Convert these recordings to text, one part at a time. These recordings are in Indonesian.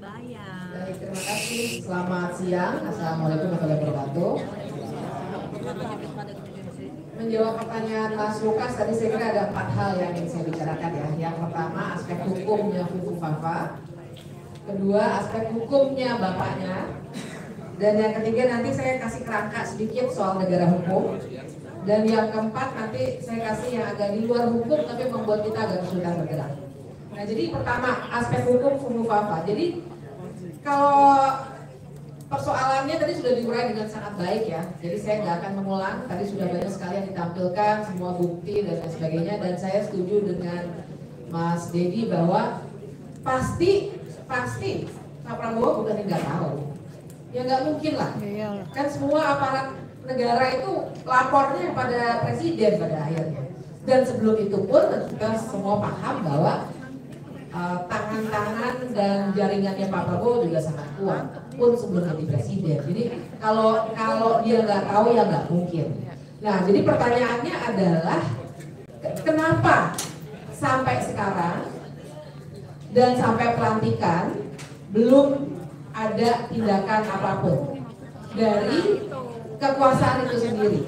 dibayar. Baik, terima kasih. Selamat siang. Assalamualaikum warahmatullahi wabarakatuh. Menjawab pertanyaan Mas Lukas tadi, saya kira ada 4 hal yang ingin saya bicarakan ya. Yang pertama aspek hukumnya Fufu Fafa, kedua aspek hukumnya bapaknya, dan yang ketiga nanti saya kasih kerangka sedikit soal negara hukum, dan yang keempat nanti saya kasih yang agak di luar hukum tapi membuat kita agak kesulitan bergerak. Nah, jadi pertama aspek hukum Fufu Fafa. Jadi kalau persoalannya tadi sudah diuraikan dengan sangat baik ya. Jadi saya nggak akan mengulang. Tadi sudah banyak sekali yang ditampilkan, semua bukti dan lain sebagainya. Dan saya setuju dengan Mas Dedi bahwa pasti Pak Prabowo bukan nggak tahu. Ya nggak mungkin lah. Kan semua aparat negara itu lapornya pada presiden pada akhirnya. Dan sebelum itu pun kita semua paham bahwa tangan-tangan dan jaringannya Pak Prabowo juga sangat kuat pun sebelum jadi presiden. Jadi kalau dia nggak tahu ya nggak mungkin. Nah, jadi pertanyaannya adalah kenapa sampai sekarang dan sampai pelantikan belum ada tindakan apapun dari kekuasaan itu sendiri.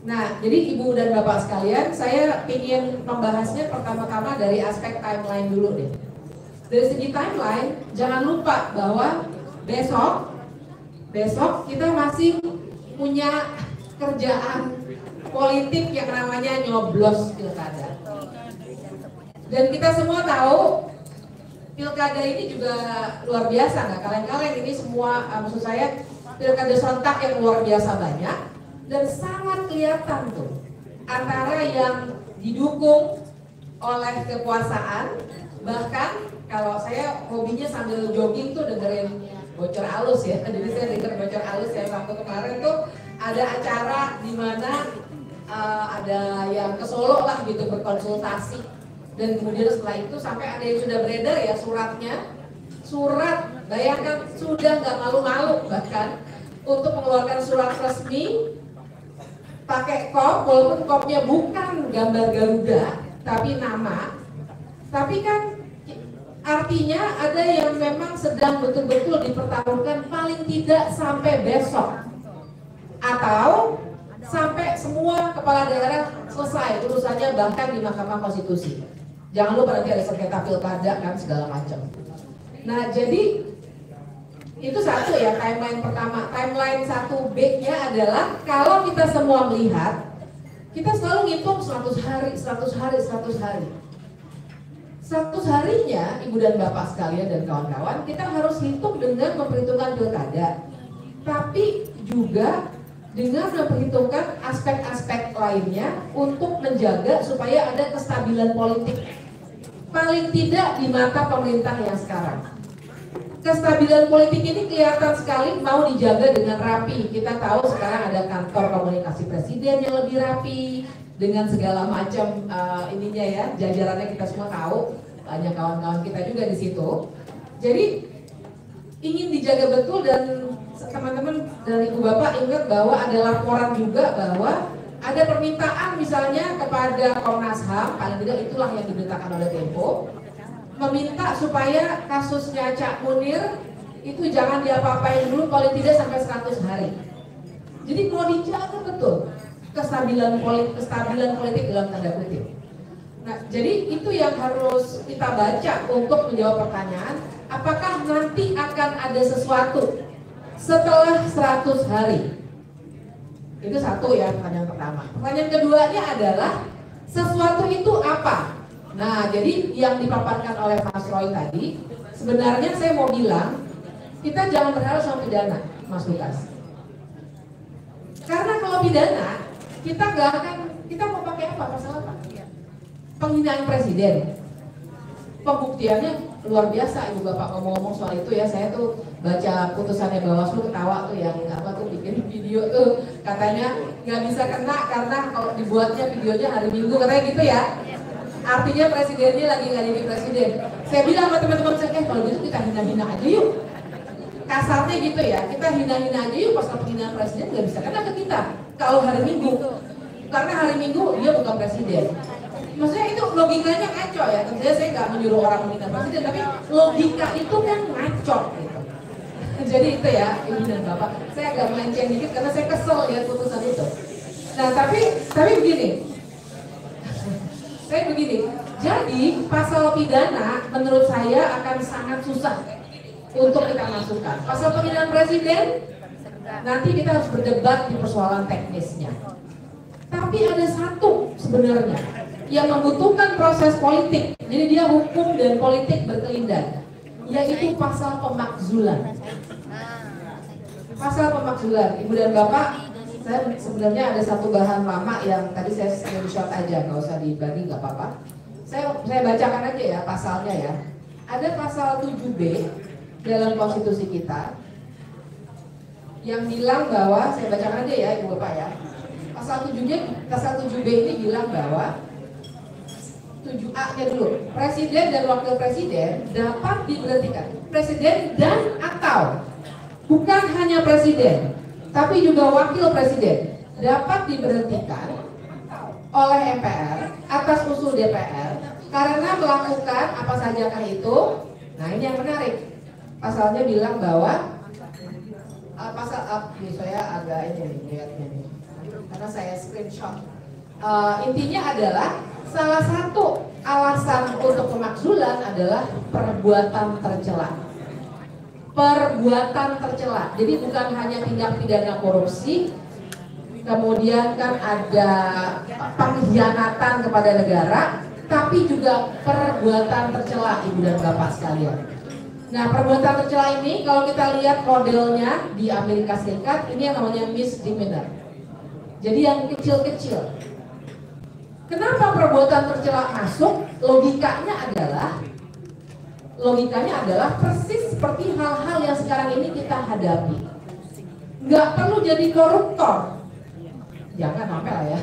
Nah, jadi Ibu dan Bapak sekalian, saya ingin membahasnya pertama-tama dari aspek timeline dulu deh. Dari segi timeline, jangan lupa bahwa besok kita masih punya kerjaan politik yang namanya nyoblos pilkada. Dan kita semua tahu pilkada ini juga luar biasa, nggak kaleng-kaleng ini semua, maksud saya pilkada serentak yang luar biasa banyak. Dan sangat kelihatan tuh antara yang didukung oleh kekuasaan, bahkan kalau saya hobinya sambil jogging tuh dengerin bocor alus ya. Jadi saya denger bocor alus yang waktu kemarin tuh ada acara di mana ada yang ke Solo lah gitu berkonsultasi, dan kemudian setelah itu sampai ada yang sudah beredar ya surat, bayangkan sudah nggak malu-malu bahkan untuk mengeluarkan surat resmi pakai kop, walaupun kopnya bukan gambar Garuda tapi nama, tapi kan artinya ada yang memang sedang betul-betul dipertaruhkan paling tidak sampai besok atau sampai semua kepala daerah selesai urusannya bahkan di Mahkamah Konstitusi. Jangan lupa nanti ada sengketa pilkada kan segala macam. Nah, jadi itu satu ya, timeline pertama. Timeline 1B-nya adalah kalau kita semua melihat, kita selalu ngitung 100 hari. 100 harinya Ibu dan Bapak sekalian dan kawan-kawan, kita harus hitung dengan memperhitungkan pilkada, tapi juga dengan memperhitungkan aspek-aspek lainnya untuk menjaga supaya ada kestabilan politik. Paling tidak di mata pemerintah yang sekarang. Kestabilan politik ini kelihatan sekali mau dijaga dengan rapi. Kita tahu sekarang ada kantor komunikasi presiden yang lebih rapi dengan segala macam ininya ya, jajarannya kita semua tahu, banyak kawan-kawan kita juga di situ. Jadi ingin dijaga betul, dan teman-teman dari Ibu Bapak ingat bahwa ada laporan juga bahwa ada permintaan misalnya kepada Komnas HAM, paling tidak itulah yang diberitakan oleh Tempo, meminta supaya kasusnya Cak Munir itu jangan diapa-apain dulu paling tidak sampai 100 hari. Jadi mau dijaga betul kestabilan politik dalam tanda kutip. Nah, jadi itu yang harus kita baca untuk menjawab pertanyaan, apakah nanti akan ada sesuatu setelah 100 hari? Itu satu ya, pertanyaan pertama. Pertanyaan keduanya adalah sesuatu itu apa? Nah, jadi yang dipaparkan oleh Mas Roy tadi, sebenarnya saya mau bilang, kita jangan berharap sama pidana, Mas Lukas. Karena kalau pidana, kita nggak akan, kita mau pakai apa, pasal apa? Penghinaan presiden. Pembuktiannya luar biasa, Ibu Bapak ngomong-ngomong soal itu ya, saya tuh baca putusannya Bawaslu ketawa tuh, yang apa tuh bikin video tuh, katanya nggak bisa kena karena kalau dibuatnya videonya hari Minggu, katanya gitu ya. Artinya presidennya lagi nggak jadi presiden. Saya bilang sama teman-teman saya, kalau gitu kita hina-hina aja yuk. Kasarnya gitu ya, kita hina-hina aja yuk, pas penghinaan presiden nggak bisa kena ke kita kalau hari Minggu, karena hari Minggu dia bukan presiden. Maksudnya itu logikanya ngaco ya. Tentunya saya nggak menyuruh orang menghina presiden, tapi logika itu kan ngaco gitu. Jadi itu ya, Ibu dan Bapak. Saya agak melenceng dikit karena saya kesel lihat putusan itu. Nah tapi begini. Saya begini. Jadi pasal pidana menurut saya akan sangat susah untuk kita masukkan. Pasal penghinaan presiden nanti kita harus berdebat di persoalan teknisnya. Tapi ada satu sebenarnya yang membutuhkan proses politik. Jadi dia hukum dan politik berkelindan, yaitu pasal pemakzulan. Pasal pemakzulan, Ibu dan Bapak, saya sebenarnya ada satu bahan lama yang tadi saya screenshot aja, nggak usah dibagi, nggak apa-apa. Saya bacakan aja ya pasalnya ya. Ada pasal 7B dalam konstitusi kita yang bilang bahwa, saya bacakan aja ya Ibu Bapak ya. Pasal 7B ini bilang bahwa 7A-nya dulu, presiden dan wakil presiden dapat diberhentikan. Presiden dan atau, bukan hanya presiden, tapi juga wakil presiden dapat diberhentikan oleh MPR atas usul DPR karena melakukan apa sajakah itu. Nah ini yang menarik, pasalnya bilang bahwa ini saya agak ini lihatnya nih, karena saya screenshot. Intinya adalah salah satu alasan untuk pemakzulan adalah perbuatan tercela. Perbuatan tercela. Jadi bukan hanya tindak pidana korupsi, kemudian kan ada pengkhianatan kepada negara, tapi juga perbuatan tercela, Ibu dan Bapak sekalian. Nah, perbuatan tercela ini kalau kita lihat modelnya di Amerika Serikat, ini yang namanya misdemeanor. Jadi yang kecil-kecil. Kenapa perbuatan tercela masuk? Logikanya adalah persis seperti hal-hal yang sekarang ini kita hadapi. Nggak perlu jadi koruptor, jangan sampai lah ya.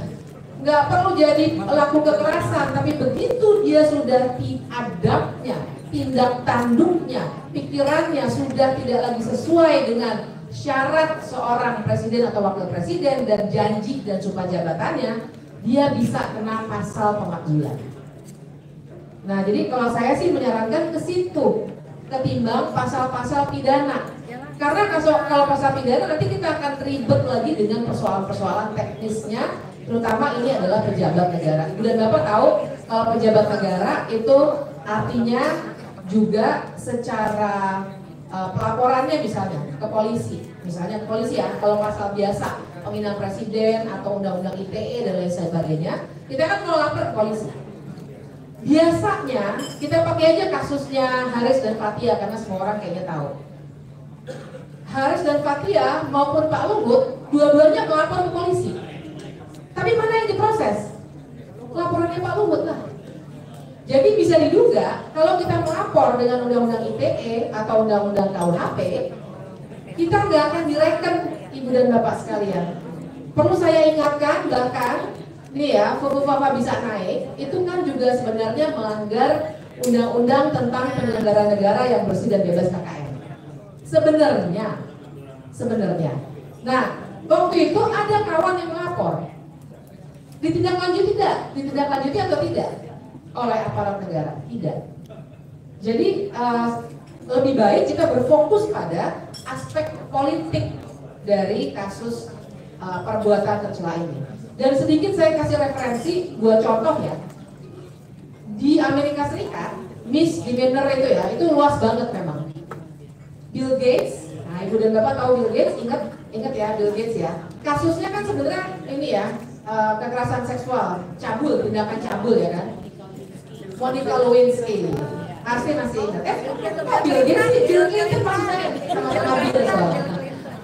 Nggak perlu jadi pelaku kekerasan, tapi begitu dia sudah adabnya, tindak tanduknya, pikirannya sudah tidak lagi sesuai dengan syarat seorang presiden atau wakil presiden dan janji dan sumpah jabatannya, dia bisa kena pasal pemakzulan. Nah, jadi kalau saya sih menyarankan ke situ ketimbang pasal-pasal pidana. Karena kalau pasal pidana nanti kita akan ribet lagi dengan persoalan-persoalan teknisnya, terutama ini adalah pejabat negara. Ibu dan Bapak tahu kalau pejabat negara itu artinya juga secara pelaporannya misalnya ke polisi. Misalnya ke polisi ya, kalau pasal biasa penghinaan presiden atau undang-undang ITE dan lain sebagainya, kita kan mau lapor ke polisi. Biasanya kita pakai aja kasusnya Haris dan Fathia karena semua orang kayaknya tahu. Haris dan Fathia maupun Pak Luhut dua-duanya melapor ke polisi. Tapi mana yang diproses? Laporannya Pak Luhut lah. Jadi bisa diduga kalau kita melapor dengan undang-undang ITE atau undang-undang KUHP, kita nggak akan direken, Ibu dan Bapak sekalian. Perlu saya ingatkan bahkan nih ya, FUFA bisa naik, itu kan juga sebenarnya melanggar undang-undang tentang penyelenggara negara yang bersih dan bebas KKN. Sebenarnya. Nah, waktu itu ada kawan yang melapor. Ditindaklanjuti atau tidak oleh aparat negara? Tidak. Jadi lebih baik kita berfokus pada aspek politik dari kasus perbuatan tercela ini. Dan sedikit saya kasih referensi buat contoh ya. Di Amerika Serikat, misdemeanor itu luas banget memang. Bill Gates, nah Ibu dan Bapak tahu Bill Gates, ingat ya Bill Gates ya. Kasusnya kan sebenarnya ini ya, kekerasan seksual, tindakan cabul ya kan. Monica Lewinsky, Arsi masih ingat. Bill Gates kan maksud saya sama Bill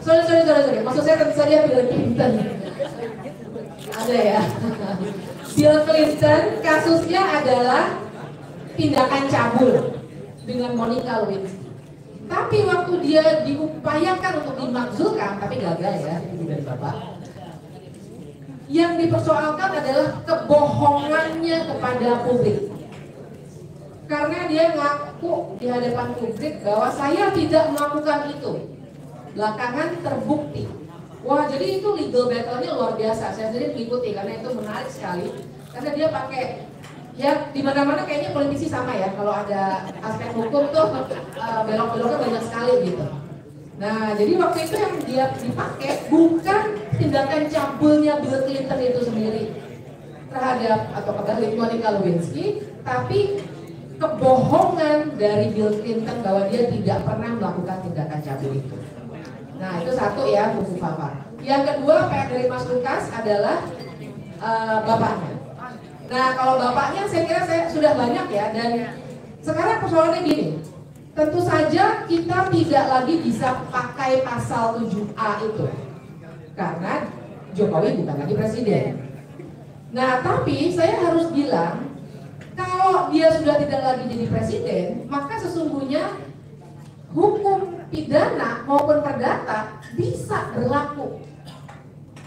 sorry. Maksud saya tentu saja Bill Clinton. Ada ya. Bill Clinton kasusnya adalah tindakan cabul dengan Monica Lewinsky. Tapi waktu dia diupayakan untuk dimakzulkan, tapi gagal ya, Ibu dan Bapak. Yang dipersoalkan adalah kebohongannya kepada publik. Karena dia ngaku di hadapan publik bahwa saya tidak melakukan itu. Belakangan terbukti. Wah, jadi itu legal battle-nya luar biasa. Saya sendiri mengikuti karena itu menarik sekali. Karena dia pakai Ya di mana-mana kayaknya politisi sama ya, kalau ada aspek hukum tuh belok-beloknya banyak sekali gitu. Nah jadi waktu itu yang dia dipakai bukan tindakan cabulnya Bill Clinton itu sendiri terhadap atau kebalik Monica Lewinsky, tapi kebohongan dari Bill Clinton bahwa dia tidak pernah melakukan tindakan cabul itu. Nah itu satu ya, Bu Fafa. Yang kedua PR dari Mas Lukas adalah bapaknya. Nah kalau bapaknya saya kira saya sudah banyak ya, dan sekarang persoalannya gini, tentu saja kita tidak lagi bisa pakai pasal 7A itu karena Jokowi bukan lagi presiden. Nah tapi saya harus bilang, kalau dia sudah tidak lagi jadi presiden, maka sesungguhnya hukum pidana maupun perdata bisa berlaku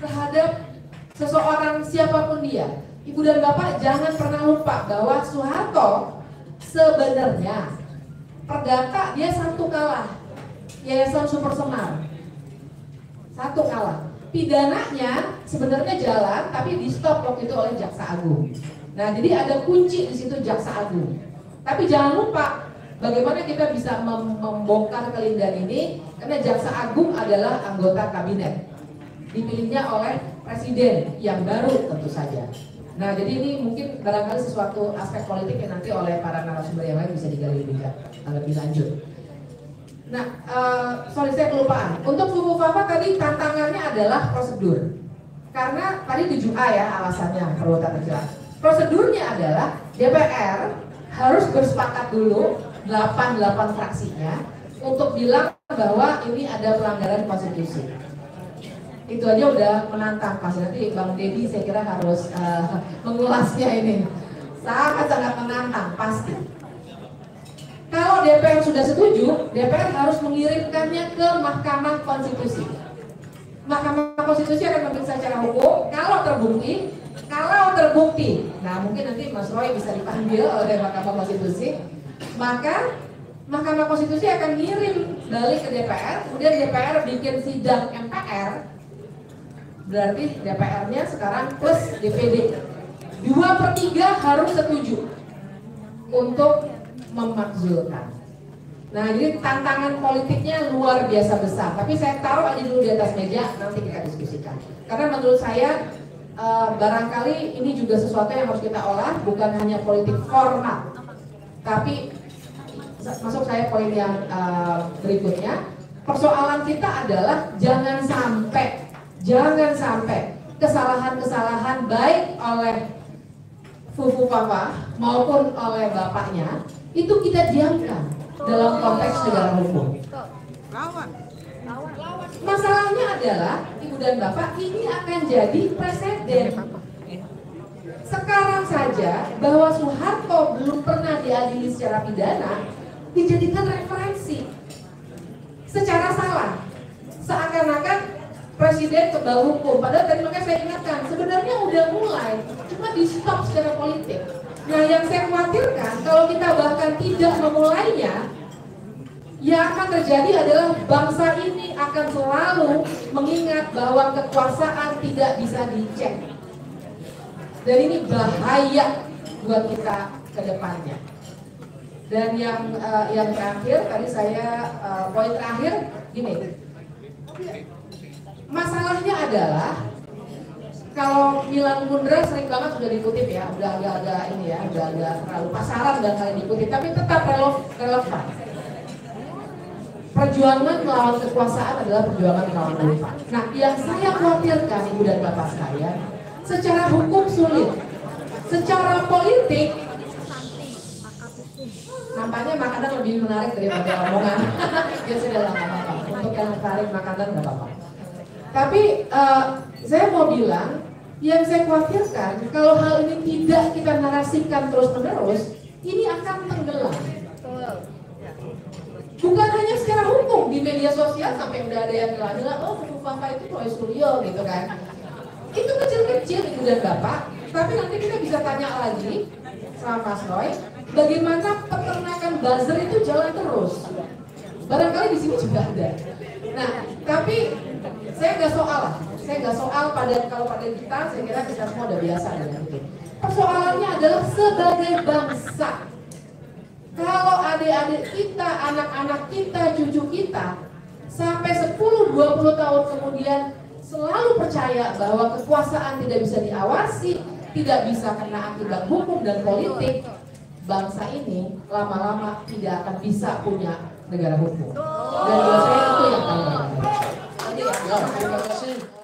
terhadap seseorang siapapun dia. Ibu dan Bapak jangan pernah lupa bahwa Soeharto sebenarnya perdata dia satu kalah, Yayasan Super Semar satu kalah. Pidananya sebenarnya jalan, tapi di stop waktu itu oleh Jaksa Agung. Nah, jadi ada kunci di situ Jaksa Agung. Tapi jangan lupa bagaimana kita bisa membongkar kelindahan ini, karena Jaksa Agung adalah anggota kabinet, dipilihnya oleh presiden yang baru tentu saja. Nah, jadi ini mungkin barangkali sesuatu aspek politik yang nanti oleh para narasumber yang lain bisa digali lebih lanjut. Nah, sorry saya kelupaan. Untuk Buku Fafa tadi tantangannya adalah prosedur. Karena tadi 7A ya alasannya perlu tata jelas. Prosedurnya adalah DPR harus bersepakat dulu 8 fraksinya untuk bilang bahwa ini ada pelanggaran konstitusi. Itu aja udah menantang pasti. Nanti Bang Dedi saya kira harus mengulasnya ini. Sangat-sangat menantang pasti. Kalau DPR sudah setuju, DPR harus mengirimkannya ke Mahkamah Konstitusi. Mahkamah Konstitusi akan memeriksa secara hukum. Kalau terbukti, nah mungkin nanti Mas Roy bisa dipanggil oleh Mahkamah Konstitusi, maka Mahkamah Konstitusi akan ngirim balik ke DPR. Kemudian DPR bikin sidang MPR. Berarti DPR-nya sekarang plus DPD 2/3 harus setuju untuk memakzulkan. Nah jadi tantangan politiknya luar biasa besar. Tapi saya taruh aja dulu di atas meja, nanti kita diskusikan. Karena menurut saya barangkali ini juga sesuatu yang harus kita olah, bukan hanya politik formal. Tapi masuk saya poin yang berikutnya, persoalan kita adalah jangan sampai kesalahan-kesalahan baik oleh Fufu Papa maupun oleh bapaknya itu kita diamkan dalam konteks negara hukum. Masalahnya adalah Ibu dan Bapak, ini akan jadi presiden. Sekarang saja bahwa Soeharto belum pernah diadili secara pidana dijadikan referensi secara salah, seakan-akan presiden kebal hukum. Padahal tadi makanya saya ingatkan, sebenarnya udah mulai, cuma di stop secara politik. Nah yang saya khawatirkan kalau kita bahkan tidak memulainya, yang akan terjadi adalah bangsa ini akan selalu mengingat bahwa kekuasaan tidak bisa dicek. Dan ini bahaya buat kita ke depannya. Dan yang terakhir, tadi saya poin terakhir gini. Masalahnya adalah kalau Milan Kundera sering banget sudah dikutip ya, udah agak ini ya, udah agak terlalu pasaran dan kalian dikutip, tapi tetap relevan. Perjuangan melawan kekuasaan adalah perjuangan melawan kekuasaan. Nah, yang saya khawatirkan Ibu dan Bapak sekalian, secara hukum sulit, secara politik nampaknya makanan lebih menarik daripada omongan. Ya sudah lah, nggak apa-apa. Untuk yang menarik makanan nggak apa-apa. Tapi saya mau bilang, yang saya khawatirkan kalau hal ini tidak kita narasikan terus-menerus, ini akan tenggelam. Bukan hanya secara hukum, di media sosial sampai udah ada yang bilang, oh Fufu Fafa itu Roy Suryo gitu kan. Itu kecil-kecil Ibu dan Bapak, tapi nanti kita bisa tanya lagi sama Mas Roy, bagaimana peternakan buzzer itu jalan terus. Barangkali di sini juga ada. Nah, tapi saya nggak soal pada kalau pada kita, saya kira kita semua udah biasa dengan itu. Persoalannya adalah sebagai bangsa. Kalau adik-adik kita, anak-anak kita, cucu kita sampai 10-20 tahun kemudian selalu percaya bahwa kekuasaan tidak bisa diawasi, tidak bisa kena akibat hukum dan politik, bangsa ini lama-lama tidak akan bisa punya negara hukum. Dan menurut saya itu yang paling penting. Ya, terima kasih.